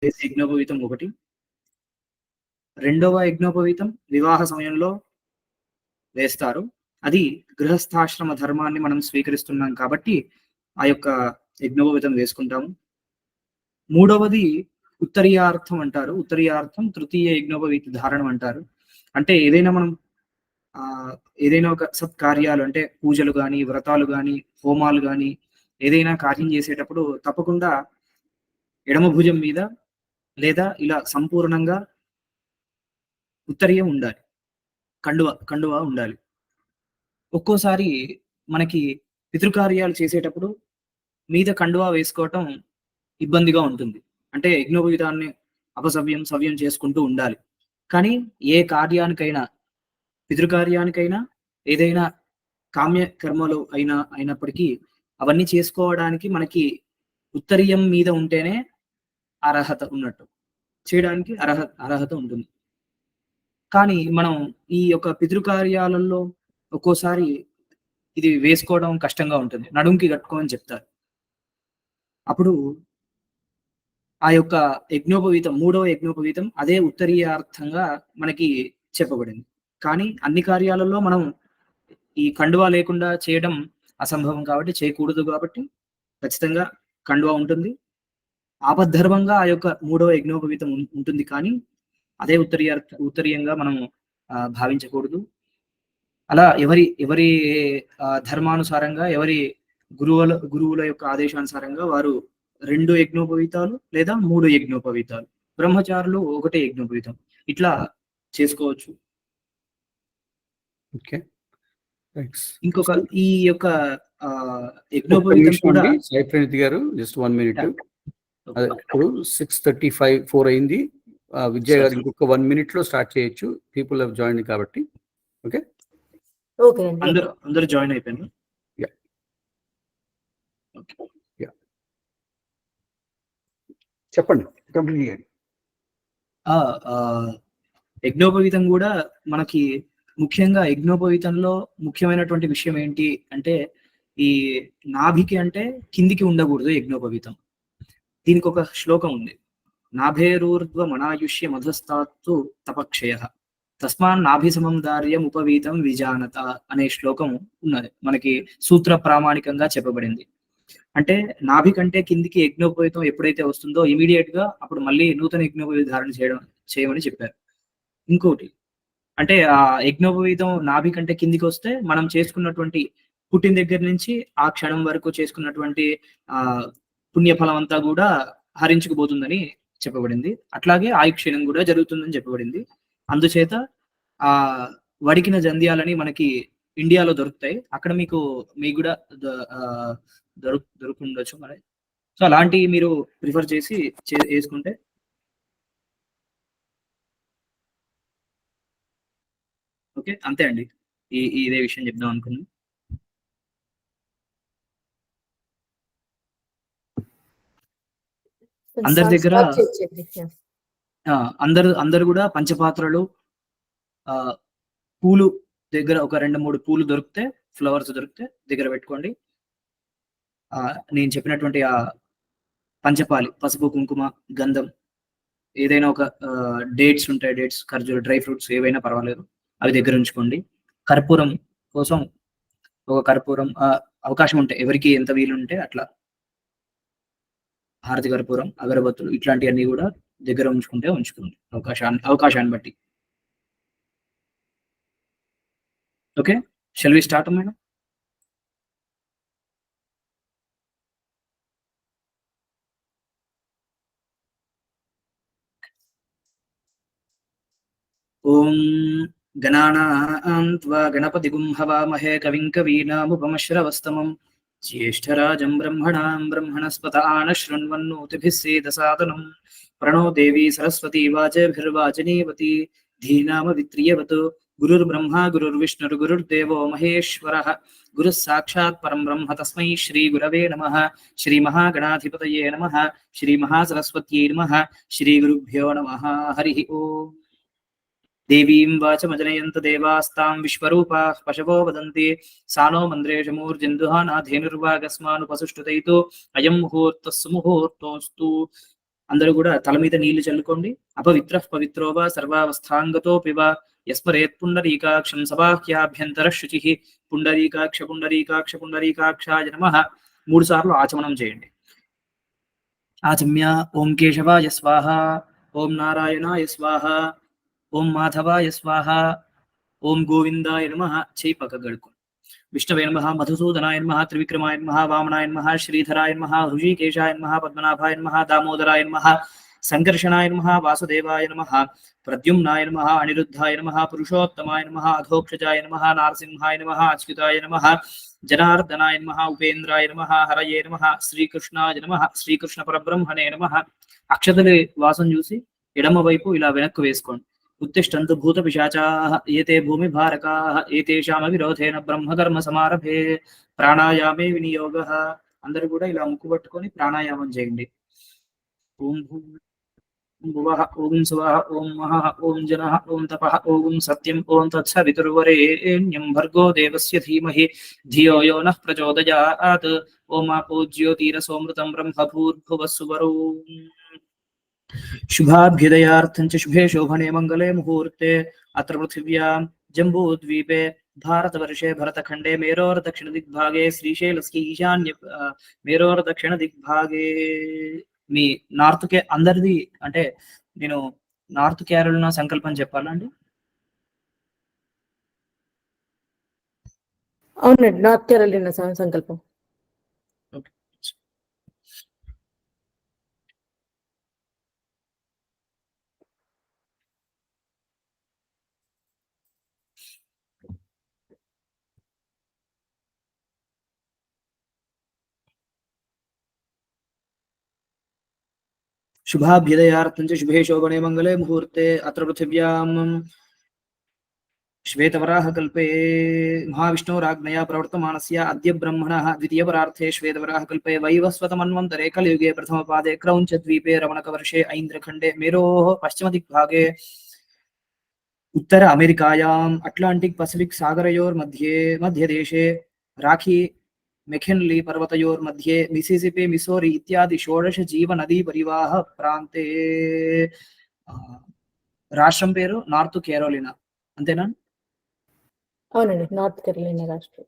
యజ్ఞోపవీతం ఒకటి. రెండవ యజ్ఞోపవీతం వివాహ సమయంలో వేస్తారు. అది గృహస్థాశ్రమ ధర్మాన్ని మనం స్వీకరిస్తున్నాం కాబట్టి ఆ యొక్క యజ్ఞోపవీతం వేసుకుంటాము. మూడవది ఉత్తరీయార్థం అంటారు. ఉత్తరీయార్థం తృతీయ యజ్ఞోపవీత ధారణం అంటారు. అంటే ఏదైనా మనం ఏదైనా ఒక సత్కార్యాలు అంటే పూజలు కానీ, వ్రతాలు కానీ, హోమాలు కానీ ఏదైనా కార్యం చేసేటప్పుడు తప్పకుండా ఎడమ భుజం మీద లేదా ఇలా సంపూర్ణంగా ఉత్తరీయం ఉండాలి. కండువ ఉండాలి. ఒక్కోసారి మనకి పితృకార్యాలు చేసేటప్పుడు మీద కండువా వేసుకోవటం ఇబ్బందిగా ఉంటుంది. అంటే యజ్ఞోపవీతాన్ని అపసవ్యం, సవ్యం చేసుకుంటూ ఉండాలి. కానీ ఏ కార్యానికైనా, పితృకార్యానికైనా, ఏదైనా కామ్య కర్మలు అయినప్పటికీ అవన్నీ చేసుకోవడానికి మనకి ఉత్తరీయం మీద ఉంటేనే అర్హత ఉన్నట్టు. చేయడానికి అర్హత ఉంటుంది. కానీ మనం ఈ యొక్క పితృకార్యాలలో ఒక్కోసారి ఇది వేసుకోవడం కష్టంగా ఉంటుంది. నడుంకి కట్టుకోమని చెప్తారు. అప్పుడు ఆ యొక్క యజ్ఞోపవీతం, మూడవ యజ్ఞోపవీతం అదే ఉత్తరీయార్థంగా మనకి చెప్పబడింది. కానీ అన్ని కార్యాలలో మనం ఈ కండువా లేకుండా చేయడం అసంభవం కాబట్టి, చేయకూడదు కాబట్టి ఖచ్చితంగా కండువా ఉంటుంది. ఆపద్ధర్మంగా ఆ యొక్క మూడవ యజ్ఞోపవీతం ఉంటుంది. కానీ అదే ఉత్తరీయంగా మనం భావించకూడదు. అలా ఎవరి ధర్మానుసారంగా, ఎవరి గురువుల యొక్క ఆదేశానుసారంగా వారు 2 యజ్ఞోపవీతాలు లేదా 3 యజ్ఞోపవీతాలు, బ్రహ్మచారులు 1 యజ్ఞోపవీతం ఇట్లా చేసుకోవచ్చు. ఇంకొక ఈ యొక్క యజ్ఞోపవీతం కూడా సాయి ప్రణీత్ గారు జస్ట్ 1 మినిట్. ఇప్పుడు 6:35 అయింది. విజయ్ గారు ఇంకొక 1 మినిట్ లో స్టార్ట్ చేయొచ్చు. పీపుల్ హావ్ జాయిన్ కాబట్టి. ఓకే, అందరూ జాయిన్ అయిపోయారు. చెప్పండి, కంప్లీట్ చేయండి. యజ్ఞోపవీతం కూడా మనకి ముఖ్యంగా యజ్ఞోపవీతంలో ముఖ్యమైనటువంటి విషయం ఏంటి అంటే, ఈ నాభికి అంటే కిందికి ఉండకూడదు యజ్ఞోపవీతం. దీనికి ఒక శ్లోకం ఉంది. నాభేరూర్ధ్వ మనాయుష్య మధస్తాత్తు తపక్షయ తస్మాన్ నాభిసమం దార్యం ఉపవీతం విజానత అనే శ్లోకం ఉన్నది. మనకి సూత్ర ప్రామాణికంగా చెప్పబడింది. అంటే నాభి కంటే కిందికి యజ్ఞోపవీతం ఎప్పుడైతే వస్తుందో ఇమీడియట్ గా అప్పుడు మళ్ళీ నూతన యజ్ఞోపవీత ధారణ చేయమని చెప్పారు. ఇంకోటి అంటే ఆ యజ్ఞోపవీతం నాభి కంటే కిందికి వస్తే మనం చేసుకున్నటువంటి పుట్టిన దగ్గర నుంచి ఆ క్షణం వరకు చేసుకున్నటువంటి పుణ్యఫలం అంతా కూడా హరించుకుపోతుందని చెప్పబడింది. అట్లాగే ఆయుక్షీణం కూడా జరుగుతుందని చెప్పబడింది. అందుచేత ఆ వడికిన జంధ్యాలని మనకి ఇండియాలో దొరుకుతాయి. అక్కడ మీకు కూడా దొరుకుండొచ్చు మరి. సో అలాంటివి మీరు ప్రిఫర్ చేసి వేసుకుంటే ఓకే. అంతే అండి. ఇదే విషయం చెప్దాం అనుకున్నాను. అందరి దగ్గర అందరు కూడా పంచపాత్రలు, పూలు దగ్గర ఒక 2-3 పూలు దొరికితే, ఫ్లవర్స్ దొరికితే దగ్గర పెట్టుకోండి. నేను చెప్పినటువంటి ఆ పంచపాలి, పసుపు, కుంకుమ, గంధం, ఏదైనా ఒక డేట్స్ ఉంటాయి, డేట్స్, ఖర్జూర, డ్రై ఫ్రూట్స్ ఏవైనా పర్వాలేదు, అవి దగ్గర ఉంచుకోండి. కర్పూరం కోసం ఒక కర్పూరం, అవకాశం ఉంటే ఎవరికి ఎంత వీలుంటే అట్లా హారతి కర్పూరం, అగరబత్తులు ఇట్లాంటివన్నీ కూడా దగ్గర ఉంచుకోండి అవకాశాన్ని బట్టి. Okay, shall we start madam? ఓం గణానాం త్వా గణపతిగుం హవామహే కవిం కవీనాముపమశ్రవస్తమం జ్యేష్ఠరాజం బ్రహ్మణస్పత ఆనశృణ్వన్నోతిభిः సేదసాదనం ప్రణో దేవీ సరస్వతీ వాచభిర్వాచనీవతి ధీనామవిత్రియవత్ గురుర్బ్రహ్మా గురుర్విష్ణుర్ గురుర్దేవో మహేశ్వరః గురుః సాక్షాత్ పరం బ్రహ్మ తస్మై శ్రీ గురవే నమః. శ్రీ మహాగణాధిపతయే నమః. శ్రీ మహాసరస్వత్యై నమః. శ్రీ గురుభ్యో నమః. హరి ఓం. దేవీం వాచమజనయంత దేవాస్తాం విశ్వరూపాః పశవో వదంతి సానో మంద్రేష మూర్జందుహానాధేనుర్వాగస్మానుపసుష్టుతైతో అయం ముహూర్తస్సు ముహూర్తోస్తు అందరూ కూడా తల మీద నీళ్లు చల్లుకోండి. అపవిత్ర పవిత్రోవా సర్వావస్థాంగతో పివ యస్మరేత్ పుండరీకాక్షం సబాహ్యాభ్యంతర శుచి పుండరీకాక్ష పుండరీకాక్ష పుండరీకాక్షాయ నమః 3 సార్లు ఆచమనం చేయండి. ఆచమ్య ఓం కేశవాయ స్వాహ, ఓం నారాయణాయ స్వాహ, ఓం మాధవాయ స్వాహ, ఓం గోవిందాయ నమః చేయి పక్క గడుకు. విష్ణవే నమః, మధుసూదనాయ నమః, త్రివిక్రమాయ నమః, వామనాయ నమః, శ్రీధరాయ నమః, హృషీకేశాయ నమః, పద్మనాభాయ నమః, దామోదరాయ నమః, సంకర్షణాయ నమః, వాసుదేవాయ నమః, ప్రద్యుమ్నాయ నమః, అనిరుద్ధాయ నమః, పురుషోత్తమాయ నమః, అధోక్షజాయ నమః, నారసింహాయ నమః, అచ్యుతాయ నమః, జనార్దనాయ నమః, ఉపేంద్రాయ నమః, హరయే నమః, శ్రీకృష్ణాయ నమః, శ్రీకృష్ణ పరబ్రహ్మణే నమః. అక్షతలు వాసం చూసి ఎడమ వైపు ఇలా వెనక్కు వేసుకోండి. ఉత్తిష్టంతు భూత పిశాచాః ఏతే భూమి భారకాః ఏతేషామ విరోధేన బ్రహ్మకర్మ సమారభే ప్రాణాయామే వినియోగః. అందరూ కూడా ఇలా ముక్కు పట్టుకొని ప్రాణాయామం చేయండి. ఓం భువః, ఓం సువః, ఓం మహః, ఓం జనః, ఓం తపః, ఓం సత్యం, ఓం తత్సవితుర్వరేణ్యం భర్గో దేవస్య ధీమహి ధియో యో నః ప్రచోదయాత్. ఓం ఆపో జ్యోతిరసోమృతం బ్రహ్మభూర్భువః సువరో. शुभाभ्युदयार्थं च शुभे शोभने मंगले मुहूर्ते अत्र पृथिव्यां जम्बूद्वीपे भारतवर्षे भरतखंडे मेरोर दक्षिण दिग्भागे श्रीशैलस्य ఈశాన్య మేరోర్ దక్షిణ దిగ్భాగే. మీ నార్త్ కే అందరిది అంటే నేను నార్త్ కేరళ సంకల్పం చెప్పాలండి. అవునండి, నార్త్ కేరళ సంకల్పం. शुभाभ्युदयार्थं च शुभे शोभने मंगले मुहूर्ते अत्र पृथिव्यां श्वेतवराहकल्पे महाविष्णोराज्ञया प्रवर्तमानस्य अद्य ब्रह्मणः द्वितीयपरार्थे श्वेतवराहकल्पे वैवस्वतमन्वन्तरे कलियुगे प्रथमपादे क्रौञ्चद्वीपे रमणकवर्षे ऐन्द्रखण्डे मेरोः पश्चिमदिग्भागे उत्तर अमेरिकायाम् अट्लांटिक पसिफिक सागरयोर्मध्ये मध्यदेशे राखी मेखेन्ली पर्वतयोर्मध्ये मिसिसिपी मिसोरी इत्यादि 16 जीव नदी परिवाह प्रांते. రాష్ట్రం పేరు నార్త్ కేరోలినా అంతేనా? అవునండి, నార్త్ కేరోలినా రాష్ట్రం.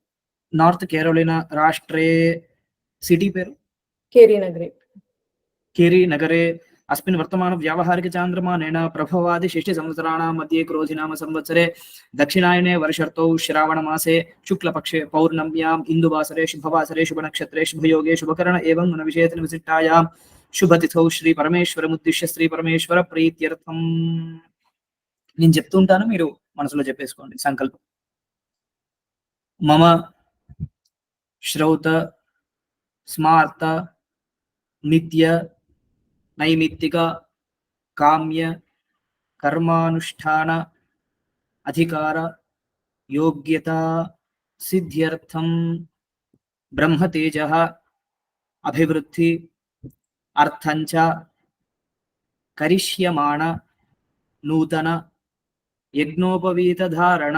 నార్త్ కేరోలినా రాష్ట్రే సిటీ పేరు కేరీ నగరే अस्मिन् वर्तमान व्यावहारिक चान्द्रमानेन प्रभवादि 6 संवत्सराणां मध्ये क्रोधिनाम संवत्सरे दक्षिणायने वर्षर्तौ श्रावणमासे शुक्लपक्षे पौर्णम्यां हिन्दुवासरे शुभवासरे शुभनक्षत्रे शुभयोगे शुभकर्ण एवं मनविषेतन विशिष्टायां शुभतिथौ श्री परमेश्वरमुद्दिश्य श्री परमेश्वर प्रीत्यर्थं. నేను చెప్తుంటాను, మీరు మనసులో చెప్పేసుకోండి సంకల్పం. మమ శ్రౌత స్మార్త నిత్య నైమిత్తిక కామ్య కర్మానుష్ఠాన అధికార యోగ్యత సిద్ధ్యర్థం బ్రహ్మతేజ అభివృద్ధి అర్థంచ కరిష్యమాణ నూతన యజ్ఞోపవీత ధారణ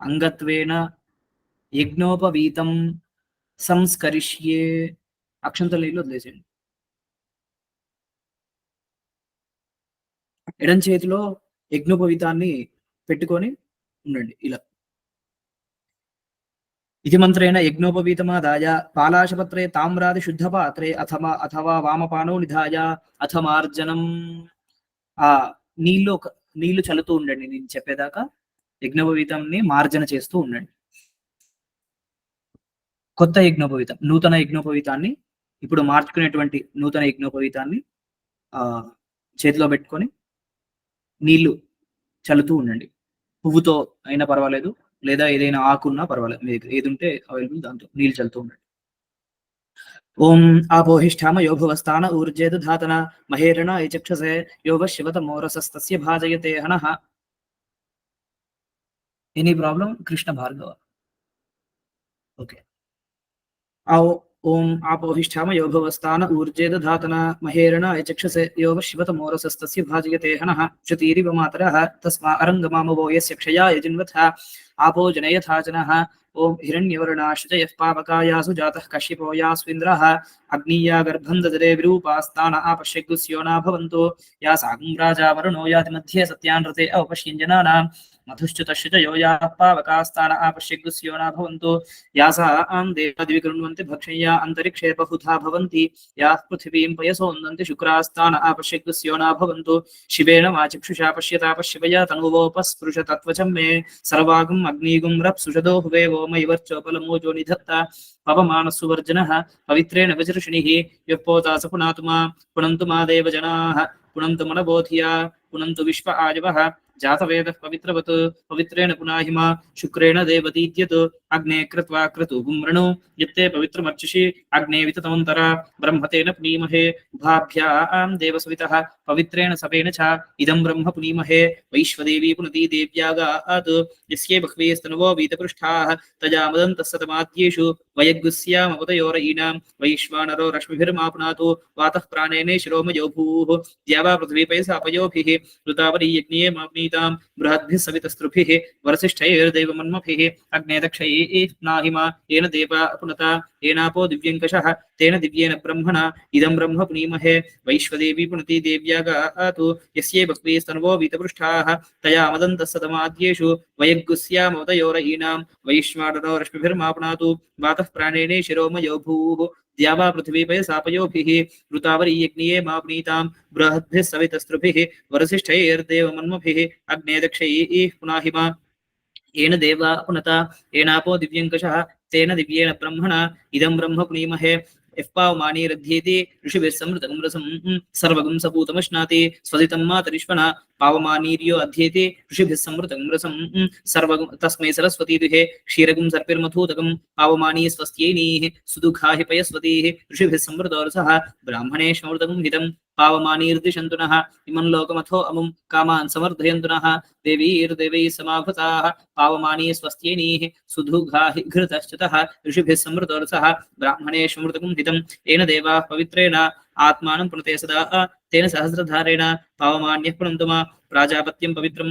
అంగత్వేన యజ్ఞోపవీతం సంస్కరిష్యే. అక్షంతల నీళ్ళు వదిలేసేయండి. ఎడం చేతిలో యజ్ఞోపవీతాన్ని పెట్టుకొని ఉండండి ఇలా. ఇది మంత్రేణ యజ్ఞోపవీతమాదాయ పాలాశపత్రే తామ్రాది శుద్ధ పాత్రే అథవా వామపానో నిధాయ అథ మార్జనం. ఆ నీళ్లు చల్లుతూ ఉండండి. నేను చెప్పేదాకా యజ్ఞోపవీతాన్ని మార్జన చేస్తూ ఉండండి. కొత్త యజ్ఞోపవీతం, నూతన యజ్ఞోపవీతాన్ని, ఇప్పుడు మార్చుకునేటువంటి నూతన యజ్ఞోపవీతాన్ని చేతిలో పెట్టుకొని నీళ్లు చల్లుతూ ఉండండి. పువ్వుతో అయినా పర్వాలేదు, లేదా ఏదైనా ఆకున్నా పర్వాలేదు, మీకు ఏది ఉంటే అవైలబుల్ దాంతో నీళ్లు చల్లుతూ ఉండండి. ఓం ఆపోహిష్ఠామ యోభవస్థాన ఊర్జేద ధాతన మహేరణ చక్షసే యోగ శివతమోరసస్తస్య భాజయతే హనః. Any problem? Krishna Bhargava. Okay. ఓం ఆపోహిష్ఠామ యోభవస్థాన ఊర్జేద ధాతన మహేరణ చక్షసే యోగ శివతమోరసస్తస్య భాజయతే హనః. శృతిరివ మాతరః తస్మా అరంగమామవో యస్య క్షయాయ జిన్వథ आपो जनयथाचनः ओम हिरण्यवर्णाश्चयः पावकायासु जातः कश्यपो यास्विन्द्रः अग्नीया गर्भं ददरे विरूपास्तान आपश्यग्गुस्योना भवन्तो या सागं राजा वरुणो याति मध्ये सत्यानृते औपश्यञ्जनानां मधुश्च तस्य च यो याः पावकास्तान आपश्यग्गुस्योना भवन्तो या सा आं देवादिविकृण्वन्ति भक्षय्या अन्तरिक्षे बहुधा भवन्ति याः पृथिवीं पयसोन्दन्ति शुक्रास्तान आपश्यग्गुस्योना भवन्तो शिवेन वाचक्षुषा पश्यता पश्यवया तनुवोपस्पृश तत्त्वचं मे सर्वागम् अग्निगुं रप्सुषदो हुवे वोमैवर्चोपलमोजो निधत्ता पवमानसुवर्जनः पवित्रेण वज्रषिणिः यः पोतास पुनातु मा पुनन्तु मा देवजनाः पुनन्तु मनबोधिया पुनन्तु विश्व आयवः जातवेदः पवित्रवत् पवित्रेण पुनाहिमा शुक्रेण देवदीद्यत् अग्ने कृत्वा क्रतुगुं वृणु यत्ते पवित्रमर्चिषि अग्ने विततमन्तरा ब्रह्मतेन पुनीमहे उभाभ्यां देवसवितः पवित्रेण सवेन च इदं ब्रह्म पुनीमहे वैश्वदेवी पुनती देव्यागात् यस्ये बह्वीस्तनुवो वीतपृष्ठाः तजामदन्तः सतमाद्येषु वयग्गुस्यामवतयोरयीनां वैश्वानरो रश्मिभिर्मापुनातु वातः प्राणेने शिरोमयो भूः द्यावा पृथ्वीपयसापयोभिः ऋतावरी यज्ञे माप्नीतां बृहद्भिः सवितस्त्रुभिः वरसिष्ठैर्दैवमन्मभिः अग्ने दक्षैः नाहिमा येन देवा पुनता येनापो दिव्यङ्कषः तेन दिव्येन ब्रह्मणा इदं ब्रह्म पुनीमहे वैश्वदेवी पुनती देव्यागात् यस्ये बह्वीस्तनुवो वीतपृष्ठाः तया मदन्तः सतमाद्येषु वयग्गुस्यामवतयोरयीनां वैश्वानरो रश्मिभिर्मापुनातु वातः प्राणेने शिरोमयो भूः द्यावा पृथ्वीपयसापयोभिः ऋतावरी यज्ञे माप्नीतां बृहद्भिः सवितस्त्रुभिः वरसिष्ठैर्देवमन्मभिः अग्ने दक्षैः पुनाहिमा येन देवा पुनता येनापो दिव्यङ्कषः तेन दिव्येन ब्रह्मणा इदं ब्रह्म पुनीमहे यःपावमानीरध्येति ऋषिभिः समृतं रसं सर्वगं सपूतमश्नाति स्वदितं मातरिश्वना पावमानीर्यो अध्येति ऋषिभिः समृतं रसं सर्वगं तस्मै सरस्वती दुहे क्षीरगं सर्पिर्मथूतकं पावमानी स्वस्त्यैनीः सुदुःखाहि पयस्वतीः ऋषिभिः समृतो रसः ब्राह्मणेष्वमृतकं हितं पावमानीर्दिशन्तु नः इमं लोकमथो अमुं कामान् समर्धयन्तु नः देवीर्देवैः समाभृताः पावमानी स्वस्त्यैनीः सुदुःखाहि घृतश्चतः ऋषिभिः समृतो रसः ब्राह्मणेष्वमृतकं हितं येन देवाः पवित्रेण आत्मानं पुनते सदा तेन सहस्रधारेण पावमान्यः पुनन्तु मा प्राजापत्यं पवित्रं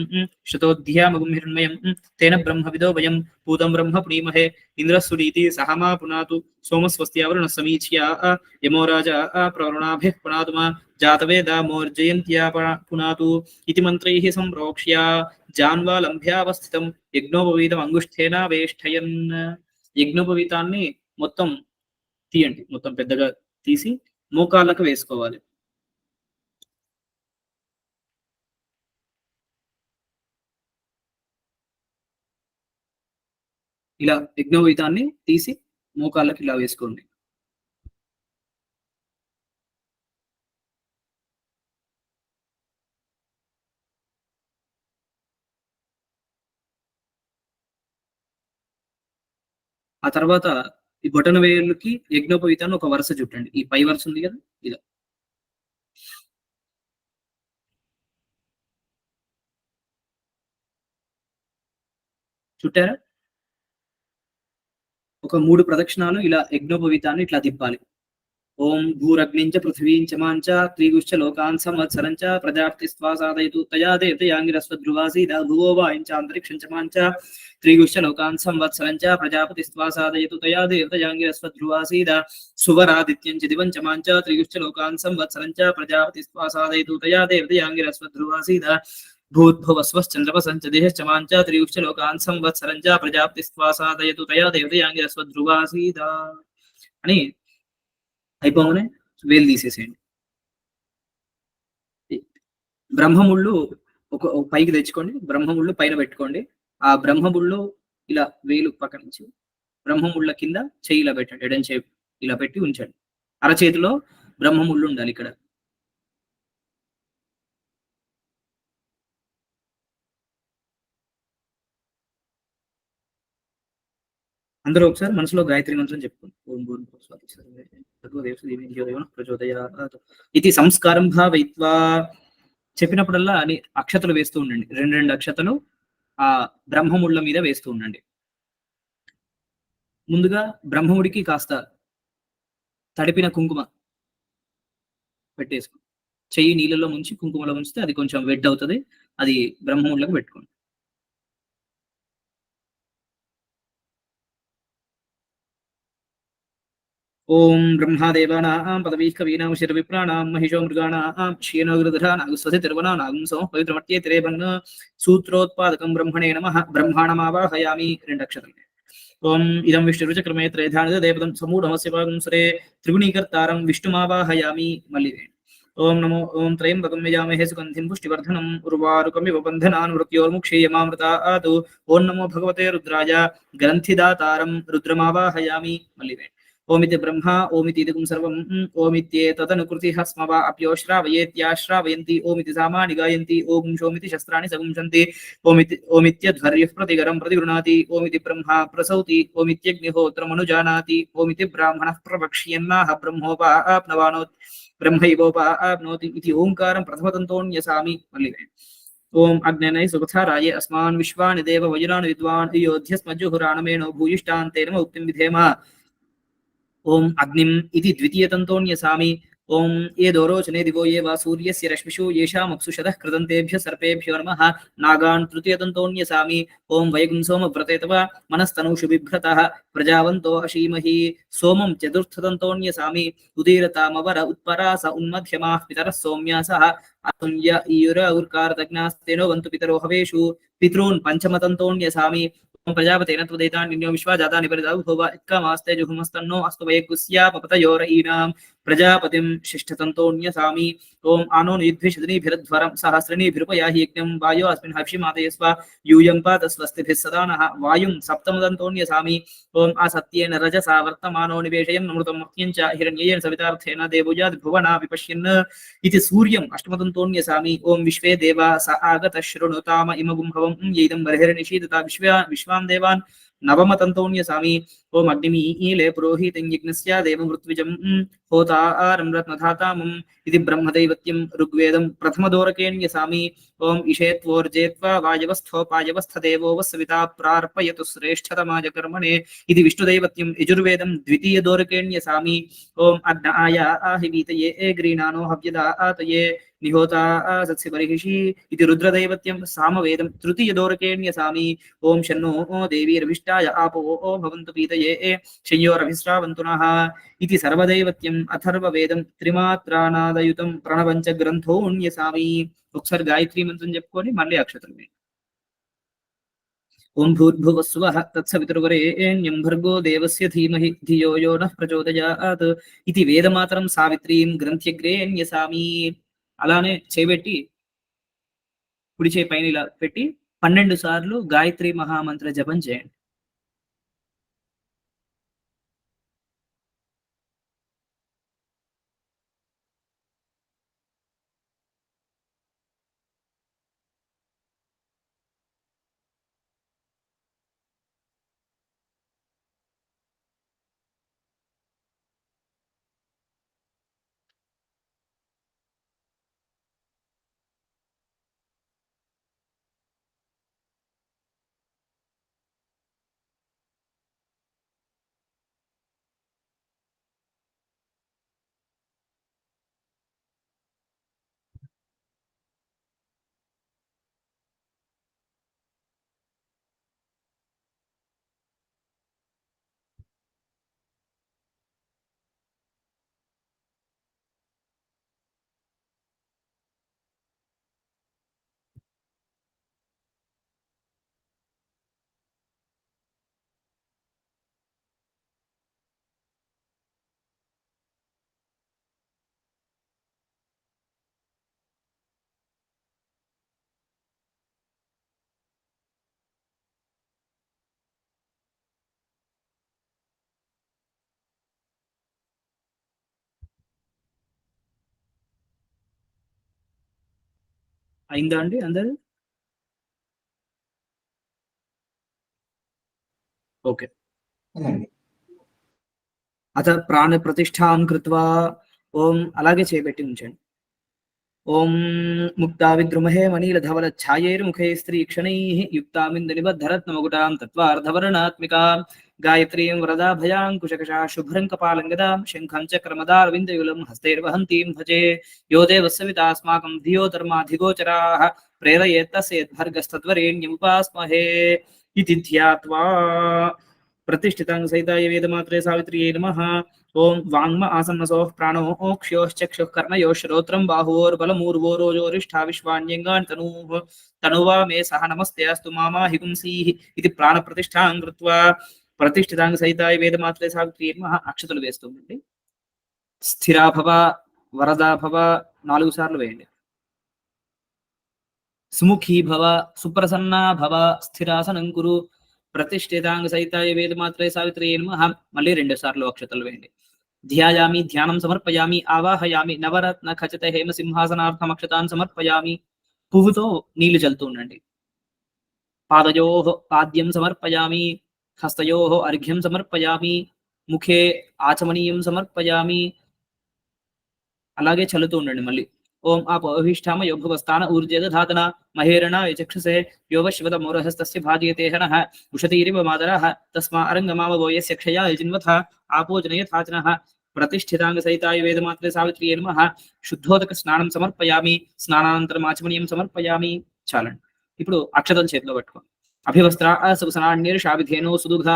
शतोऽध्यामगुं हिरण्मयं तेन ब्रह्मविदो वयं पूतं ब्रह्म पुनीमहे इन्द्रः सुनीति सहमा पुनातु सोमस्वस्त्यावरुणः समीच्या यमो राजा प्रवरुणाभिः पुनातु मा जातवेदा मोर्जयन्त्या पुनातु इति मन्त्रैः सम्प्रोक्ष्य जान्वालम्भ्यावस्थितं యజ్ఞోపవీతం అంగుష్ఠేన వేష్టయన్ యజ్ఞోపవీతాన్ని మొత్తం తీయండి, మొత్తం పెద్దగా తీసి మోకాళ్ళకు వేసుకోవాలి. ఇలా యజ్ఞోపవీతాన్ని తీసి మోకాళ్ళకి ఇలా వేసుకోండి. ఆ తర్వాత ఈ బొటన వేలుకి యజ్ఞోపవీతాన్ని ఒక వరుస చుట్టండి. ఈ పై వరుస ఉంది కదా, ఇలా చుట్టారా? ఒక 3 ప్రదక్షిణాలు ఇలా యజ్ఞోపవీతాన్ని ఇట్లా తిప్పాలి. ఓం భూరగ్నించ పృథివీంచ మాంచ త్రిగుశ్చ లోకాన్ సంవత్సరంచ ప్రజాపతిస్త్వా సాధయతు తయా దేవతయాంగిరస్వద్రువాసీద భువో వాయించ అంతరిక్షంచ మాంచ త్రిగుశ్చ లోకాన్ సంవత్సరంచ ప్రజాపతిస్త్వా సాధయతు తయా దేవతయాంగిరస్వద్రువాసీద సువరాదిత్యం చ దివం చ మాంచ త్రిగుశ్చ లోకాన్ సంవత్సరంచ ప్రజాపతిస్త్వా సాధయతు తయా దేవతయాంగిరస్వద్రువాసీద భూద్భువస్వశ్చంద్రపసంచ దేహశ్చ మాంచ త్రిగుశ్చ లోకాన్ సంవత్సరంచ ప్రజాపతిస్త్వా సాధయతు తయా దేవతయాంగిరస్వద్రువాసీద అని అయిపోగానే వేలు తీసేసేయండి. బ్రహ్మముళ్ళు ఒక పైకి తెచ్చుకోండి, బ్రహ్మముళ్ళు పైన పెట్టుకోండి. ఆ బ్రహ్మముళ్ళు ఇలా వేలు పక్క నుంచి బ్రహ్మముళ్ళ కింద చెయ్యి ఇలా పెట్టండి, ఎడం చేయి ఇలా పెట్టి ఉంచండి. అరచేతిలో బ్రహ్మముళ్ళు ఉండాలి. ఇక్కడ అందరూ ఒకసారి మనసులో గాయత్రి మంత్రం చెప్పుకోండి. ఓం ఇది సంస్కారం భావయిత్వా. చెప్పినప్పుడల్లా అని అక్షతలు వేస్తూ ఉండండి. 2 అక్షతలు ఆ బ్రహ్మముళ్ళ మీద వేస్తూ ఉండండి. ముందుగా బ్రహ్మముడికి కాస్త తడిపిన కుంకుమ పెట్టేసుకోండి. చెయ్యి నీళ్ళలో ముంచి కుంకుమలో ముంచితే అది కొంచెం వెట్ అవుతుంది. అది బ్రహ్మముళ్ళకు పెట్టుకోండి. ఓం బ్రహ్మాదేవానాం పదవీః కవీనాం శిరవిప్రాణాం మహిషో మృగాణాం క్షీణోగ్రధరానాం స్వసితిర్వనానాం పవిత్రమత్యేతిరేవన్ సూత్రోత్పాదకం బ్రహ్మణే నమః. బ్రహ్మాణమావాహయామి. 2 అక్షరాలు. ఓం ఇదం విష్ణురుచక్రమే త్రైధానిద దేవతం సమూఢమస్య భాగం సురే త్రిగుణీకర్తారం విష్ణుమావాహయామి. మళ్ళీ ఓం నమో ఓం త్రయంబకం యజామహే సుగంధిం పుష్టివర్ధనం ఉర్వారుకమివ బంధనాన్ మృత్యోర్ముక్షేయమామృతాత్. ఓం నమో భగవతే రుద్రాయ గ్రంథిదాతారం రుద్రమావాహయామి. మళ్ళీ ఓమితి బ్రహ్మ ఓమితి ఇదం సర్వం ఓమిత్యేతదనుకృతిః స్మవ అప్యోశ్రావయేత్యాశ్రావయంతి ఓమితి సామాని గాయంతి ఓం శోమితి శస్త్రాణి సగుంశంతి ఓమిత్యధ్వర్యః ప్రతిగరం ప్రతిగృణాతి ఓమితి బ్రహ్మ ప్రసౌతి ఓమిత్యగ్నిహోత్రమనుజానాతి ఓమితి బ్రాహ్మణః ప్రవక్ష్యన్నాః బ్రహ్మోపాప్నవానోతి బ్రహ్మైవోపాప్నోతి ఇది ఓంకారం ప్రథమతంతోన్యసామి. మళ్ళీ ఓం అగ్ననై సుఖారాయ అస్మాన్ విశ్వాని దేవ వజునాన్ విద్వాన్ యోధ్యస్మజ్జుహురాణమేణో భూయిష్టాంతే నమ ఉక్తిం విధేమ. ఓం అగ్నిం ఇది ద్వితీయతంతోన్యసామి. ఓం ఏ దోరోచనే దివో ఏ వా సూర్యస్య రశ్మిషు యేషామప్సుషదః కృతంతేభ్యః సర్పేభ్యో నమః. నాగాన్ తృతీయతంతోన్యసామి. ఓం వైగుం సోమవ్రతే తవ మనస్తనూషు బిభ్రతః ప్రజావంతో అశీమహి. సోమం చతుర్థతంతోన్యసామి. ఉదీరతామవర ఉత్పరాస ఉన్మధ్యమాః పితరः సౌమ్యాసః అతుల్య ఈయుర ఉర్కారతజ్ఞాస్తేనో వంతు పితరో హవేషు. పితॄన్ పంచమతంతోన్యసామి. ప్రజాపతేన త్వదైతాన్యో విశ్వాజాతాని పరిదాభూవ ఇత్కామాస్తే జుహుమస్తన్నో అస్తు వయకుస్యాపపతయోరయీనాం ప్రజాపతిం షష్ఠతంతోన్యసామి. ఓం ఆనో నిద్భిషదనీభిరధ్వరం సహస్రణీభిరుపయాహి యజ్ఞం వాయో అస్మిన్ హవిషిమాదయస్వ యూయం పాత స్వస్తిభిः సదా నః. వాయుం సప్తమతంతోన్యసామి. ఓం ఆసత్యేన రజసా వర్తమానో నివేశయన్ అమృతం మహ్యం చ హిరణ్యేన సవితార్థేన దేవోజాది భువనా విపశ్యన్ ఇది సూర్యం అష్టమతంతోన్యసామి. ఓం విశ్వే దేవా స ఆగత శృణుతామ ఇమగుం భవం యైదం బర్హిర్నిషీదత విశ్వాన్ దేవాన్ నవమతంతోన్యసామి. ఓం అగ్నిమీలే పురోహితం యజ్ఞస్య దేవమృత్విజం హోతారం రత్నధాతామం ఇది బ్రహ్మదైవత్యం ఋగ్వేదం ప్రథమదోరకేణ్యసామి. ఓం ఇషేత్వోర్జేత్వా వాయవస్థోపాయవస్థదేవో వస్సవితా ప్రార్పయతు శ్రేష్ఠతమాజ కర్మణే ఇది విష్ణుదైవత్యం యజుర్వేదం ద్వితీయదోరకేణ్యసామి. ఓం అగ్నాయ ఆహివీతయే గ్రీణానో హవ్యదాతయే నిహోతా సత్సి బర్హిషి ఇది రుద్రదైవత్యం సామవేదం తృతీయదోరకేణ్యసామి. ఓం షన్నో దేవీరవిష్టాయ ఆపో భవంతు పీతయే శయ్యోరభిశ్రావంతు నః ఇది సర్వదైవత్యం అథర్వవేదం త్రిమాత్రానాదయుతం ప్రణవంచ గ్రంథోన్యసామి. ఒకసారి గాయత్రి మంత్రం చెప్పుకొని మళ్ళీ అక్షతలు. ఓం భూర్భువస్సువః తత్సవితుర్వరేణ్యం భర్గో దేవస్య ధీమహి ధియో యో నః ప్రచోదయాత్ ఇది వేదమాతరం సావిత్రీం గ్రంథ్యగ్రేణ్యసామి. అలానే చేపెట్టి కుడి చేయి పైన ఇలా పెట్టి 12 సార్లు గాయత్రి మహామంత్ర జపం చేయండి. అయిందా అండి అందరు? ఓకే. అత ప్రాణ ప్రతిష్టాం కృత్వా ఓం అలాగే చేపెట్టి ఉంచండి. ఓం ముక్తా విద్రుమహే మనీలధవల ఛాయైర్ముఖై స్త్రీక్షణైః యుక్తామిందనిబద్ధరత్నమకుటాం తత్వార్ధవర్ణాత్మికాం గాయత్రీం వరదాభయాంకుశకషా శుభ్రం కపాలంగదాం శంఖం చక్రమదారవిందయులం హస్తైర్వహంతీం భజే యో దేవస్సవితాస్మాకం ధియో ధర్మాధిగోచరాః ప్రేరయేత్తస్యేద్భర్గస్తద్వరేణ్యముపాస్మహే ఇతి ధ్యాత్వా ప్రతిష్ఠితాం సహితాయ వేదమాత్రే సావిత్ర్యై నమః. ఓం వాంగ్మ ఆసన్నసోః ప్రాణో ఓక్ష్యోశ్చక్షుః కర్ణయోः శ్రోత్రం బాహువోర్బలమూర్వోరోజోరిష్ఠా విశ్వాన్యంగాని తనువా మే సహ నమస్తే అస్తు మామాహి పుంసీః ఇది ప్రాణప్రతిష్ఠాం కృత్వా ప్రతిష్ఠితాంగ సహితాయ వేదమాత్రే సావిత్రి అక్షతలు వేస్తుందండి. స్థిరాభవ వరదాభవ 4 సార్లు వేయండి. సుముఖీ భవ సుప్రసన్నా భవ స్థిరాసనం కురు ప్రతిష్ఠితాంగ సహితాయ వేదమాత్రే సావిత్రి నమః మళ్ళీ 2 సార్లు అక్షతలు వేయండి. ధ్యాయామి ధ్యానం సమర్పయామి ఆవాహయామి నవరత్న ఖచిత హేమ సింహాసనార్థం అక్షతాన్ సమర్పయామి. పువ్వుతో నీళ్లు చల్లుతూ ఉండండి. పాదయోః పాద్యం సమర్పయామి హస్తయోః అర్ఘ్యం సమర్పయామి ముఖే ఆచమనీయం సమర్పయామి. అలాగే చల్లుతూ ఉండండి మళ్ళీ. ఓం ఆపోహిష్టామ యోభవస్థాన ఊర్జేదధాతన మహేరణ యచక్షసే యోవశ్వత మోరహస్తస్య భాజయతే హనః ఉషతీరివ మాదరః తస్మా అరంగమావో యస్య క్షయాయ జిన్వథ ఆపోజనయథాచనః ప్రతిష్ఠితాంగ సహితాయ వేదమాత్రే సావిత్రి నమః. శుద్ధోదక స్నానం సమర్పయామి స్నానానంతరం ఆచమనీయం సమర్పయామి. చాలండి. ఇప్పుడు అక్షతలు చేతిలో పట్టుకోండి. అభివస్త్ర సుసనాన్యర్షావిధేనో సుదుఘా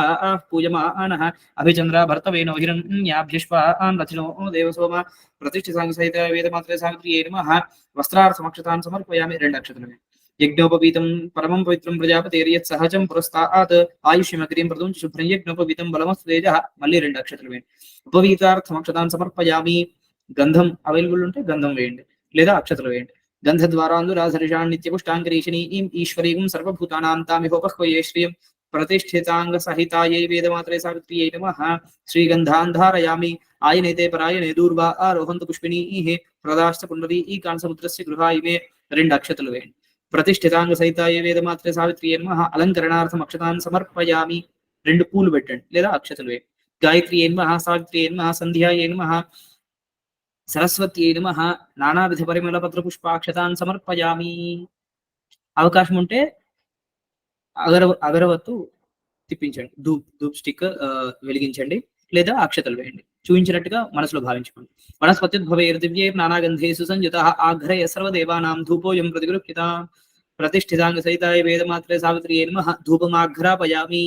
పూజమానః అభిచంద్ర భర్తవేనో హిరణ్యాభ్యశ్వాన్ రచినో దేవసోమ ప్రతిష్ఠితాంగ సహిత వేదమాత్రే సావిత్రి నమః. వస్త్రార్థమక్షతాన్ సమర్పయామి. 2 అక్షతలు. యజ్ఞోపవీతం పరమం పవిత్రం ప్రజాపతేర్యత్ సహజం పురస్తాత్ ఆయుష్యమగ్రీం ప్రదం శుభ్రం యజ్ఞోపవీతం బలమస్తు తేజః మళ్ళీ 2 అక్షతలు వేయండి. ఉపవీతార్థమక్షతాన్ సమర్పయామి. గంధం అవైలబుల్ ఉంటే గంధం వేయండి లేదా అక్షతలు వేయండి. గంధద్వారాంధురాధరిషాన్ నిత్యపుష్టాంగరీషిణీం ఈశ్వరీం సర్వభూతానాం తామిహోపహ్వయే శ్రియం ప్రతిష్ఠితాంగ సహితాయై వేదమాత్రే సావిత్ర్యై నమః. శ్రీగంధాన్ ధారయామి ఆయనైతే పరాయణే దూర్వా ఆరోహంతు పుష్పిణీః ప్రదాశ్చ పుండరీకాన్ సముద్రస్య గృహాయిమే. 2 అక్షతలు వేయండి. ప్రతిష్ఠితాంగ సహితాయై వేదమాత్రే సావిత్ర్యై నమః. అలంకరణార్థం అక్షతాన్ సమర్పయామి. 2 పూలు పెట్టండి లేదా అక్షతలు వేయండి. గాయత్ర్యై నమః సావిత్ర్యై నమః సంధ్యాయై నమః సరస్వత్యై నమః. నానావిధ పరిమళ పత్ర పుష్పాక్షతాన్ సమర్పయామి. అవకాశం ఉంటే అగరవత్తు తిప్పించండి. ధూప్ స్టిక్ వెలిగించండి లేదా అక్షతలు వేయండి. చూపించినట్టుగా మనసులో భావించుకోండి. వనస్పత్యుద్భవైర్దివ్యై నానాగంధేషు సంయుతః ఆఘ్రయ సర్వదేవానాం ధూపోయం ప్రతిగృహ్యత ప్రతిష్ఠితాంగ సహితాయ వేదమాత్రే సావిత్ర్యై నమః. ధూపమాఘ్రాపయామి.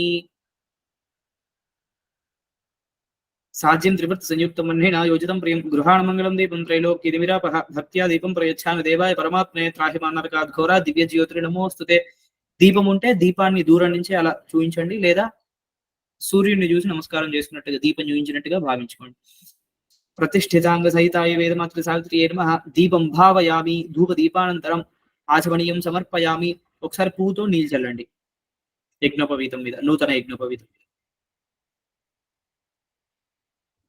సాధ్యం త్రివృత్తి సంయుక్తం మన్యేన యోజితం ప్రియం గృహాణ మంగళం దీపం త్రైలోక్యదిమిరాపః భక్త్యా దీపం ప్రయచ్ఛామి దేవాయ పరమాత్మనే త్రాహిమాన్నరకాద్ ఘోరా దివ్య జ్యోతిర్నమోస్తుతే. దీపం ఉంటే దీపాన్ని దూరం నుంచి అలా చూపించండి లేదా సూర్యుడిని చూసి నమస్కారం చేసుకున్నట్టుగా దీపం చూపించినట్టుగా భావించుకోండి. ప్రతిష్ఠితాంగ సహితాయ వేదమాత్రే సావిత్ర్యై నమః. దీపం భావయామి. ధూప దీపానంతరం ఆచమనీయం సమర్పయామి. ఒకసారి పువ్వుతో నీళ్ళు చల్లండి యజ్ఞోపవీతం మీద, నూతన యజ్ఞోపవీతం.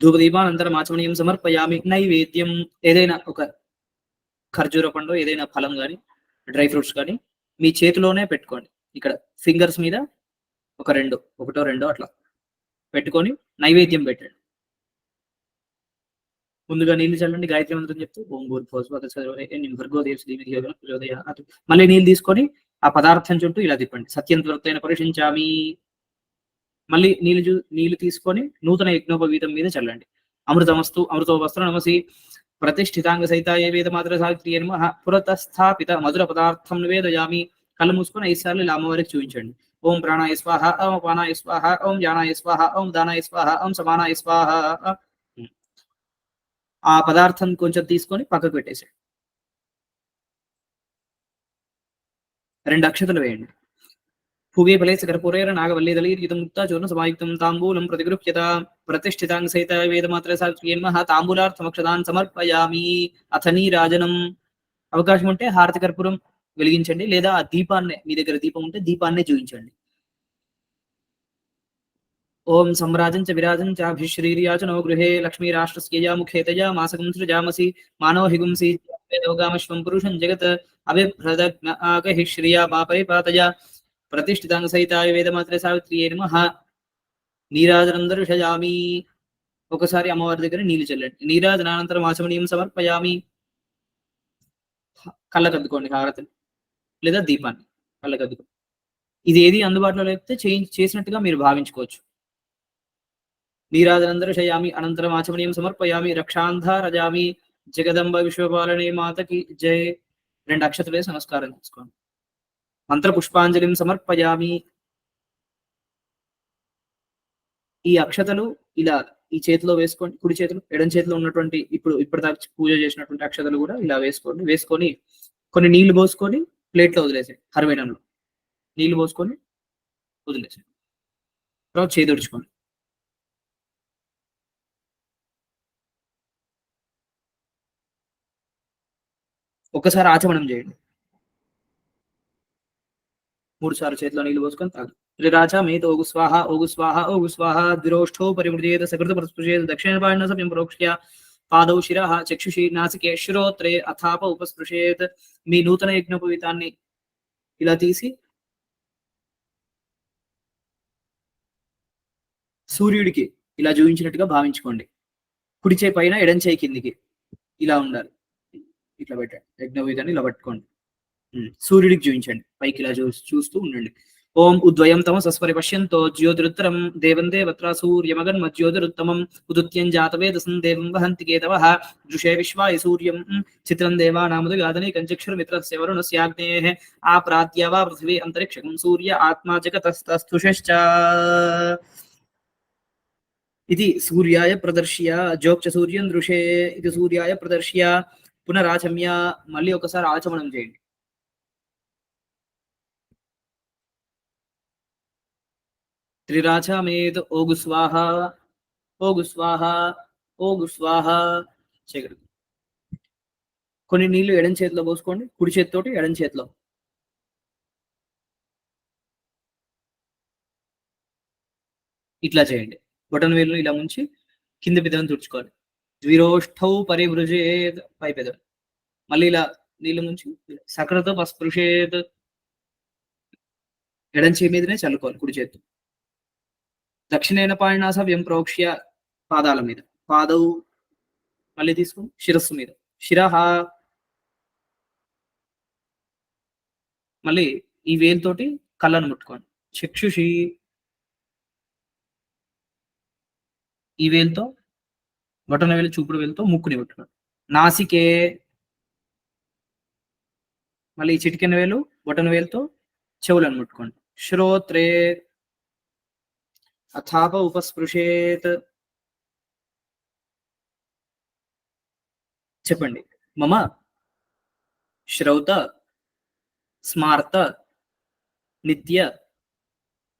ధూపదీపానంతరం ఆచమనీయం సమర్పయామి. నైవేద్యం ఏదైనా ఒక ఖర్జూర పండు ఏదైనా ఫలం కానీ డ్రై ఫ్రూట్స్ కానీ మీ చేతిలోనే పెట్టుకోండి. ఇక్కడ ఫింగర్స్ మీద ఒకటో రెండో అట్లా పెట్టుకొని నైవేద్యం పెట్టండి. ముందుగా నీళ్లు చల్లండి. గాయత్రి మంత్రం చెప్తూ ఓం మళ్ళీ నీళ్ళు తీసుకొని ఆ పదార్థం చుట్టూ ఇలా తిప్పండి. సత్యం త్వరతైన పరీక్షించామి. మళ్ళీ నీళ్లు తీసుకొని నూతన యజ్ఞోపవీతం మీద చల్లండి. అమృతమస్తు అమృతో వస్త్ర నమసి. ప్రతిష్ఠితాంగ సహితాయ వేదమాత్రే సావిత్ర్యై నమః. పురతస్థాపిత మధుర పదార్థం నివేదయామి. కళ్ళు మూసుకొని 5 సార్లు ఇలా అమ్మవారికి చూపించండి. ఓం ప్రాణాయ స్వాహ, ఓం అపానాయ స్వాహ, ఓం జ్ఞానాయ స్వాహ, ఓం దానాయ స్వాహ, ఓం సమానాయ స్వాహ. ఆ పదార్థం కొంచెం తీసుకొని పక్కకు పెట్టేసి 2 అక్షతలు వేయండి. భువే ఫలే కర్పూరేణ నాగవల్లీదళీర్యుతం ముక్తా చూర్ణ సమాయుక్తం తాంబూలం ప్రతిగృహ్యత ప్రతిష్ఠితాంగ సహితాయ వేదమాత్రే సావిత్ర్యై నమః. తాంబూలార్థమక్షతాన్ సమర్పయామి. అథ నీరాజనం. అవకాశం ఉంటే హారతి కర్పూరం వెలిగించండి లేదా ఆ దీపాన్నే, మీ దగ్గర దీపం ఉంటే దీపాన్నే చూపించండి. ఓం సమ్రాజం చ విరాజం చాభిశ్రీర్యాచనో గృహే లక్ష్మీరాష్ట్రస్య ముఖేతయా మాసకం సృజామసి మానో హిగుంసి యోగామశ్వం పురుషం జగత్ అభిభ్రదగ్నః శ్రియా పాపరిపాతయ. ప్రతిష్ఠితాంగ సహితాయ వేదమాత్రే సావిత్ర్యై నమః. నీరాజనం దర్శయామి. ఒకసారి అమ్మవారి దగ్గర నీళ్లు చల్లండి. నీరాజనానంతరం ఆచమనీయం సమర్పయామి. కళ్ళకద్దుకోండి హారతిని లేదా దీపాన్ని కళ్ళకద్దుకోండి. ఇది ఏది అందుబాటులో లేకపోతే చేసినట్టుగా మీరు భావించుకోవచ్చు. నీరాజనం దర్శయామి. అనంతరం ఆచమనీయం సమర్పయామి. రక్షాంధారజామి. జగదంబ విశ్వపాలనే మాతకి జై. 2 అక్షతలు వేసి నమస్కారం చేసుకోండి. మంత్ర పుష్పాంజలిం సమర్పయామి. ఈ అక్షతలు ఇలా ఈ చేతిలో వేసుకోండి, కుడి చేతిలో, ఎడం చేతిలో ఉన్నటువంటి ఇప్పటిదాకా పూజ చేసినటువంటి అక్షతలు కూడా ఇలా వేసుకోండి. వేసుకొని కొన్ని నీళ్లు పోసుకొని ప్లేట్లో వదిలేసాయి. హరివేణంలో నీళ్లు పోసుకొని వదిలేసాయి. తర్వాత చేదుడుచుకోండి. ఒక్కసారి ఆచమనం చేయండి. 3 సార్లు చేతిలో నీళ్లు పోసుకొని తాగు. త్రిరాచ మేత ఓగు స్వాహ ఓగు స్వాహ ఓగు స్వాహ ద్విరోష్ఠో పరిమృజేత సకృత పరస్పృశేత దక్షిణ సమ్యం ప్రోక్ష్య పాదౌ శిరః చక్షుషి నాసికే శిరోత్రే అథాప ఉపస్పృశేత్. మీ నూతన యజ్ఞోపవీతాన్ని ఇలా తీసి సూర్యుడికి ఇలా చూపించినట్టుగా భావించుకోండి. కుడి చేయి పైన, ఎడం చేయి కిందికి ఇలా ఉండాలి. ఇట్లా పెట్టండి. యజ్ఞోపవీతాన్ని ఇలా పట్టుకోండి. సూర్యుడికి చూపించండి. పైకి ఇలా చూస్తూ ఉండండి. ఓం ఉద్వయం తమ సస్పరి పశ్యంతో జ్యోతిరుత్తరం దేవం దేవత్ర సూర్యమగన్ మజ్యోతిరుత్తమం ఉదుత్యం జాతవేదసం దేవం వహంతి కేతవః దృశే విశ్వాయ సూర్యం చిత్రం దేవానామదు గాదనే కంచక్షురమిత్రస్య వరుణస్యాగ్నేః ఆప్రాత్య వా పృథివీ అంతరిక్షం సూర్య ఆత్మా జగతస్తస్థుషశ్చ. ఇది సూర్యాయ ప్రదర్శ్య జోక్ష సూర్యం దృశే ఇది సూర్యాయ ప్రదర్శ్య. పునరాచమ్య. మళ్ళీ ఒకసారి ఆచమనం చేయండి. త్రిరాచమేత్ ఓగు స్వాహ ఓగు స్వాహ ఓగు స్వాహ చేయగలరు. కొన్ని నీళ్లు ఎడం చేతిలో పోసుకోండి, కుడి చేతితోటి ఎడం చేతిలో. ఇట్లా చేయండి. బొటన వేలు ఇలా ముంచి కింద పెదవిని తుడుచుకోవాలి. ద్విరోష్ఠౌ పరివృజేత్, పై పెదవి. మళ్ళీ ఇలా నీళ్లు ముంచి సకృత పస్పృశేత్, ఎడం చేయి మీదనే చల్లుకోవాలి కుడి చేతి. దక్షిణేన పాణినా సవ్యం ప్రోక్ష్య, పాదాల మీద. పాదౌ మళ్ళీ తీసుకుని శిరస్సు మీద. శిరః మళ్ళీ ఈ వేలుతోటి కళ్ళను ముట్టుకోండి. చక్షుషి ఈ వేలుతో, బొటన వేలు చూపుడు వేలుతో ముక్కుని ముట్టుకోండి. నాసికే మళ్ళీ చిటికెన వేలు బొటన వేలుతో చెవులను ముట్టుకోండి. శ్రోత్రే అథాప ఉపస్పృశేత్. చెప్పండి. మమ శ్రౌత స్మార్త నిత్య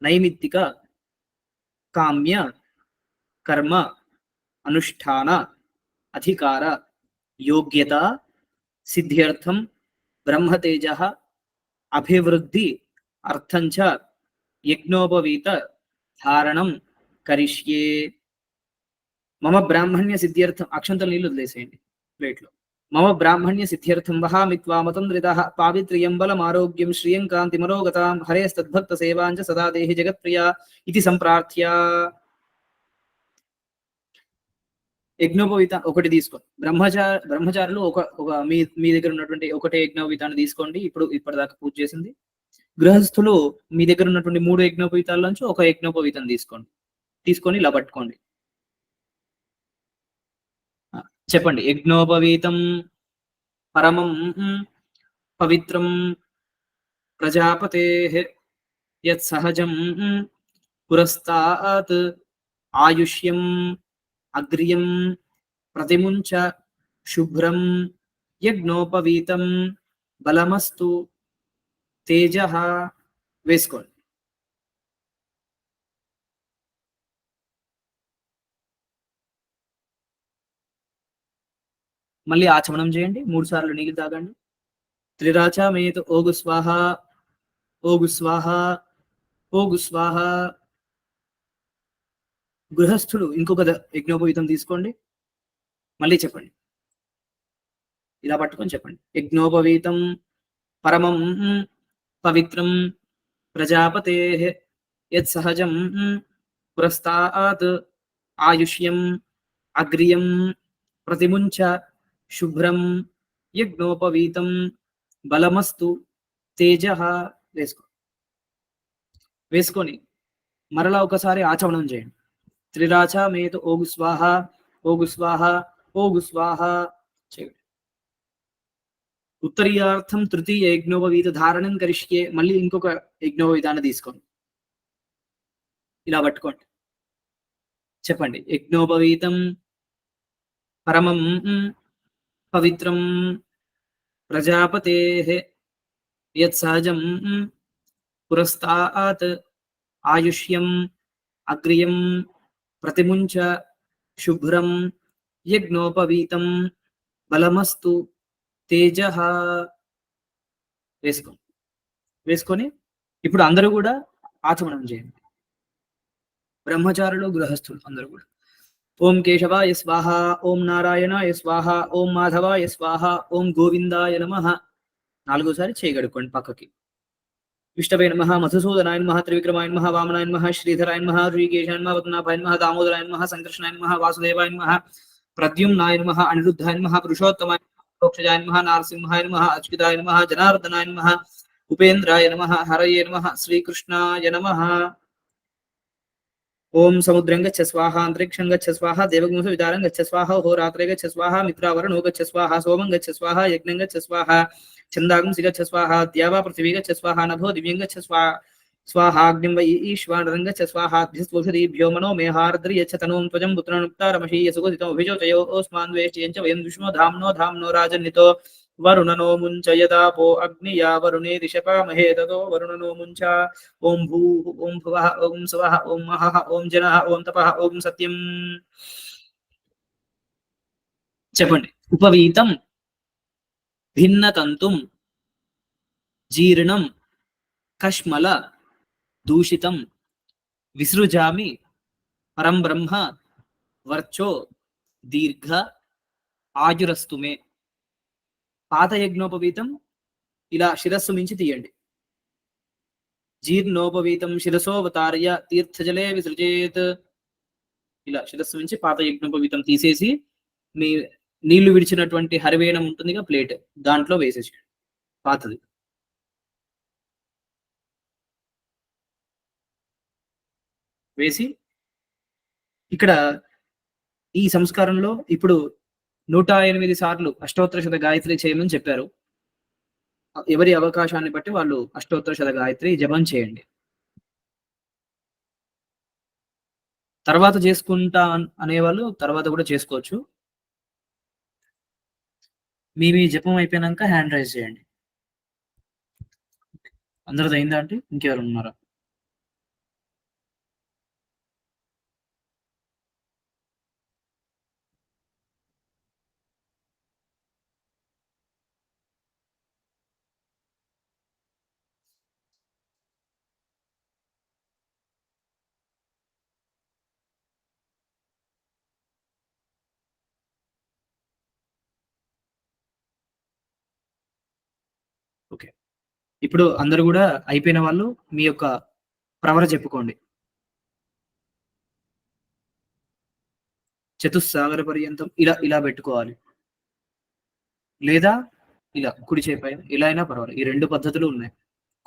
నైమిత్తిక కామ్య కర్మ అనుష్ఠాన అధికార యోగ్యత సిద్ధ్యర్థం బ్రహ్మతేజ అభివృద్ధి అర్థంచ యజ్ఞోపవీత ధారణం కరిష్యే. మమ బ్రాహ్మణ్య సిద్ధ్యర్థం, అక్షంతల నీళ్ళు వదిలేసేయండి ప్లేట్లో. మమ బ్రాహ్మణ్య సిద్ధ్యర్థం వహామిత్వా మతంద్రితః పావిత్ర్యం బలం ఆరోగ్యం శ్రియం కాంతిమరోగతాం హరేస్తద్భక్త సేవాంచ సదా దేహి జగత్ప్రియ ఇది సంప్రార్థ్య. యజ్ఞోపవీత ఒకటి తీసుకోండి. బ్రహ్మచారులు ఒక మీ దగ్గర ఉన్నటువంటి ఒకటే యజ్ఞోపవీతాన్ని తీసుకోండి. ఇప్పటిదాకా పూజ చేసింది. గృహస్థులు మీ దగ్గర ఉన్నటువంటి 3 యజ్ఞోపవీతాల నుంచి ఒక యజ్ఞోపవీతం తీసుకోండి. తీసుకొని ఇలా పట్టుకోండి. చెప్పండి. యజ్ఞోపవీతం పరమం పవిత్రం ప్రజాపతేః యత్ సహజం పురస్తాత్ ఆయుష్యం అగ్ర్యం ప్రతిముంచ శుభ్రం యజ్ఞోపవీతం బలమస్తు తేజః. వేసుకోండి. మళ్ళీ ఆచమనం చేయండి. 3 సార్లు నీళ్ళు తాగండి. త్రిరాచమేత్ ఓగు స్వాహ ఓగు స్వాహ ఓగు స్వాహ. గృహస్థులు ఇంకొక యజ్ఞోపవీతం తీసుకోండి. మళ్ళీ చెప్పండి. ఇలా పట్టుకొని చెప్పండి. యజ్ఞోపవీతం పరమం పవిత్రం ప్రజాపతేః యత్ సహజం పురస్తాత్ ఆయుష్యం అగ్ర్యం ప్రతిముంచ శుభ్రం యజ్ఞోపవీతం బలమస్తు తేజః. వేసుకొని మరలా ఒకసారి ఆచమనం చేయండి. త్రిరాచమేత్ ఓగు స్వాహ ఓగు స్వాహ ఓగు స్వాహ చేయండి. ఉత్తరీయార్థం తృతీయ యజ్ఞోపవీత ధారణం కరిష్యే. మళ్ళీ ఇంకొక యజ్ఞోపవీతాన్ని తీసుకోండి. ఇలా పట్టుకోండి. చెప్పండి. యజ్ఞోపవీతం పరమం పవిత్రం ప్రజాపతేః యత్సహజం పురస్తాత్ ఆయుష్యం అగ్రియం ప్రతిముంచ శుభ్రం యజ్ఞోపవీతం బలమస్తు తేజః. వేసుకొని ఇప్పుడు అందరూ కూడా ఆచమనం చేయండి. బ్రహ్మచారులు, గృహస్థులు అందరూ కూడా ఓం కేశవాయ స్వాహ, ఓం నారాయణాయ స్వాహ, ఓం మాధవాయ స్వాహ, ఓం గోవిందాయ నమః 4సారి చేయగడుకోండి పక్కకి. విష్ణవే నమః, మధుసూదనాయ నమః, త్రివిక్రమాయ నమః, వామనాయ నమః, శ్రీధరాయ నమః, ఋషికేశాయ నమః, పద్మనాభాయ నమః, దామోదరాయ నమః, సంకర్షణాయ నమః, వాసుదేవాయ నమః, ప్రద్యుమ్నాయ నమః, అనిరుద్ధాయ నమః, పురుషోత్తమాయ నమః, మోక్షజాయ నమః, నారసింహాయ నమః, అచ్యుతాయ నమః, జనార్దనాయ నమః, ఉపేంద్రాయ నమః, హరయే నమః, శ్రీకృష్ణాయ నమః. ఓం సముద్రం గచ్చ స్వాహ, అంతరిక్షం గచ్చ స్వాహ, దేవగుంస విదారం గచ్చ స్వాహ, హోరాత్రే గచ్చ స్వాహ, మిత్రావరణో గచ్చ స్వాహ, సోమం గచ్చ స్వాహ, యజ్ఞం గచ్చ స్వాహ, ఛందాగుంసి గచ్చ స్వాహ, ద్యావా పృథివీ గచ్చ స్వాహ, నభో దివ్యం గచ్చ స్వాహ, స్వాహాగ్నిం వై ఈశ్వానరం గచ్చ స్వాహాభ్యస్వషధీభ్యో మనో మేహార్ద్రి యచ్చ తనూం త్వజం పుత్రనుక్తారమషీయ సుగతితో అభిజోచయో ఓస్మాన్ వేష్టియంచ వయం విష్ణో ధామ్నో రాజన్నితో వరుణనో ముంచయదాపో అగ్నియా వరుణే దిశపామహే తతో వరుణనో ముంచ. ఓం భూ ఓం భువః ఓం సువః ఓం మహః ఓం జనః ఓం తపః ఓం సత్యం. చెప్పండి. ఉపవీతం భిన్నతంతుం జీర్ణం కష్మల దూషితం విసృజామి పరం బ్రహ్మ వర్చో దీర్ఘ ఆయురస్తుమే. పాత యజ్ఞోపవీతం ఇలా శిరస్సు మించి తీయండి. జీర్ణోపవీతం శిరసోవతార్య తీర్థజలే విసృజేత్. ఇలా శిరస్సు మించి పాత యజ్ఞోపవీతం తీసేసి మీ నీళ్లు విడిచినటువంటి హరివేణం ఉంటుందిగా ప్లేట్, దాంట్లో వేసేసేయండి పాతది. వేసి ఇక్కడ ఈ సంస్కారంలో ఇప్పుడు 108 సార్లు అష్టోత్తర శత గాయత్రి చేయమని చెప్పారు. ఎవరి అవకాశాన్ని బట్టి వాళ్ళు అష్టోత్తర శత గాయత్రి జపం చేయండి. తర్వాత చేసుకుంటా అనేవాళ్ళు తర్వాత కూడా చేసుకోవచ్చు. మీ జపం అయిపోయినాక హ్యాండ్ రైజ్ చేయండి. అందరిది అయిందా అంటే ఇంకెవరు ఉన్నారా? ఓకే. ఇప్పుడు అందరూ కూడా అయిపోయిన వాళ్ళు మీ యొక్క ప్రవర చెప్పుకోండి. చతుస్సాగర పర్యంతం ఇలా పెట్టుకోవాలి, లేదా ఇలా కుడి చేయి పైన ఇలా అయినా పర్వాలేదు. ఈ 2 పద్ధతులు ఉన్నాయి.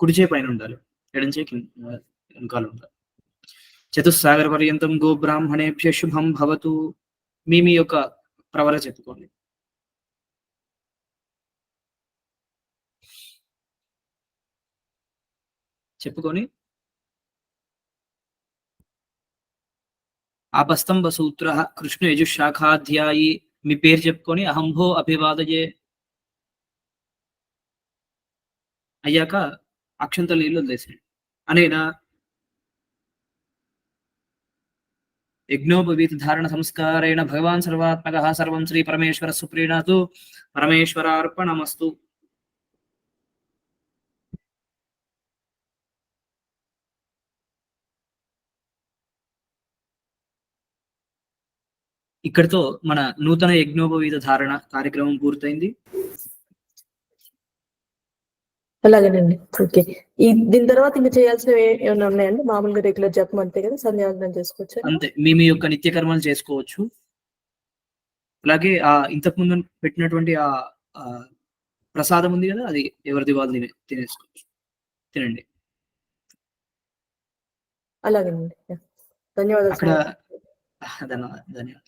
కుడి చేయి పైన ఉండాలి, ఎడం చేయి వెనకాల ఉండాలి. చతుస్సాగర పర్యంతం గో బ్రాహ్మణేభ్య శుభం భవతు. మీ యొక్క ప్రవర చెప్పుకోండి. చెప్పుకొని ఆపస్తంభ సూత్ర కృష్ణ యజుశాఖాధ్యాయి మీ పేరు చెప్పుకొని అహంభో అభివాదయే అయ్యాక అక్షంత నీళ్ళు వదిలేసేయండి. అనేనా యజ్ఞోపవీత ధారణ సంస్కారేణ భగవాన్ సర్వాత్మకః సర్వం శ్రీ పరమేశ్వర సుప్రీణాతు పరమేశ్వరార్పణమస్తు. ఇక్కడితో మన నూతన యజ్ఞోపవీత ధారణ కార్యక్రమం పూర్తయింది. అలాగేనండి. ఓకే. దీని తర్వాత ఇంకా చేయాల్సినవి ఏమైనా ఉన్నాయండి? మామూలుగా రెగ్యులర్ జపం అంతే కదా, సంధ్యావందనం చేసుకోవచ్చు అంతే. మీ యొక్క నిత్య కర్మలు చేసుకోవచ్చు. అలాగే ఇంతకు ముందు పెట్టినటువంటి ప్రసాదం ఉంది కదా, అది ఎవరిది వాళ్ళు తినేసుకోవచ్చు. తినండి. అలాగేనండి. ధన్యవాదాలు. ధన్యవాదాలు.